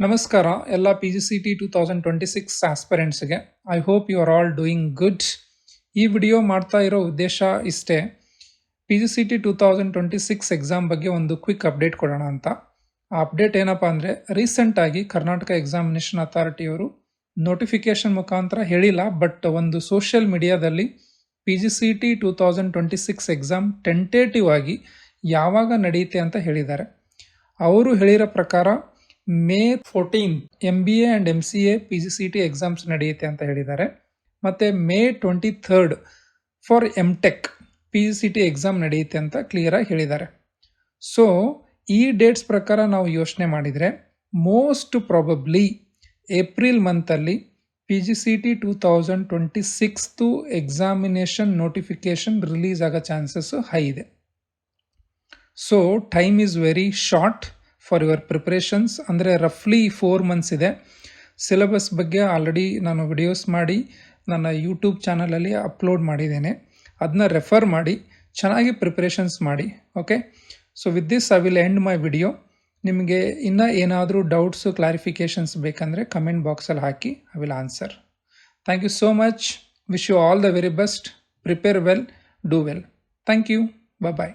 ನಮಸ್ಕಾರ ಎಲ್ಲ PGCET 2026 ಆಸ್ಪರೆಂಟ್ಸ್ಗೆ. I hope you are all doing good. ಈ ವಿಡಿಯೋ ಮಾಡ್ತಾ ಇರೋ ಉದ್ದೇಶ ಇಷ್ಟೇ, PGCET 2026 ಎಕ್ಸಾಮ್ ಬಗ್ಗೆ ಒಂದು ಕ್ವಿಕ್ ಅಪ್ಡೇಟ್ ಕೊಡೋಣ ಅಂತ. ಆ ಅಪ್ಡೇಟ್ ಏನಪ್ಪ ಅಂದರೆ, ರೀಸೆಂಟಾಗಿ ಕರ್ನಾಟಕ ಎಕ್ಸಾಮಿನೇಷನ್ ಅಥಾರಿಟಿಯವರು ನೋಟಿಫಿಕೇಶನ್ ಮುಖಾಂತರ ಹೇಳಿಲ್ಲ, ಬಟ್ ಒಂದು ಸೋಷಿಯಲ್ ಮೀಡಿಯಾದಲ್ಲಿ PGCET 2026 ಎಕ್ಸಾಮ್ ಟೆಂಟೇಟಿವ್ ಆಗಿ ಯಾವಾಗ ನಡೆಯುತ್ತೆ ಅಂತ ಹೇಳಿದ್ದಾರೆ. ಅವರು ಹೇಳಿರೋ ಪ್ರಕಾರ May 14 MBA and MCA PGCET exams ನಡೆಯುತ್ತೆ ಅಂತ ಹೇಳಿದ್ದಾರೆ. ಮತ್ತು May 23 for MTech PGCET exam ನಡೆಯುತ್ತೆ ಅಂತ ಕ್ಲಿಯರಾಗಿ ಹೇಳಿದ್ದಾರೆ. ಸೊ ಈ ಡೇಟ್ಸ್ ಪ್ರಕಾರ ನಾವು ಯೋಚನೆ ಮಾಡಿದರೆ ಮೋಸ್ಟ್ ಪ್ರಾಬಬ್ಲಿ ಏಪ್ರಿಲ್ ಮಂತಲ್ಲಿ PGCET 2026 ಎಕ್ಸಾಮಿನೇಷನ್ ನೋಟಿಫಿಕೇಶನ್ ರಿಲೀಸ್ ಆಗೋ ಚಾನ್ಸಸ್ ಹೈ ಇದೆ. So time is very short for your preparations. ಅಂದರೆ ರಫ್ಲಿ 4 ಮಂತ್ಸ್ ಇದೆ. ಸಿಲೆಬಸ್ ಬಗ್ಗೆ ಆಲ್ರೆಡಿ ನಾನು ವಿಡಿಯೋಸ್ ಮಾಡಿ ನನ್ನ ಯೂಟ್ಯೂಬ್ ಚಾನಲಲ್ಲಿ ಅಪ್ಲೋಡ್ ಮಾಡಿದ್ದೇನೆ. ಅದನ್ನ ರೆಫರ್ ಮಾಡಿ ಚೆನ್ನಾಗಿ ಪ್ರಿಪ್ರೇಷನ್ಸ್ ಮಾಡಿ. Okay, so with this I will end my video. ನಿಮಗೆ ಇನ್ನೂ ಏನಾದರೂ ಡೌಟ್ಸು ಕ್ಲಾರಿಫಿಕೇಷನ್ಸ್ ಬೇಕಂದರೆ ಕಮೆಂಟ್ ಬಾಕ್ಸಲ್ಲಿ ಹಾಕಿ, I will answer. Thank you so much. Wish you all the very best. Prepare well, do well. Thank you. Bye.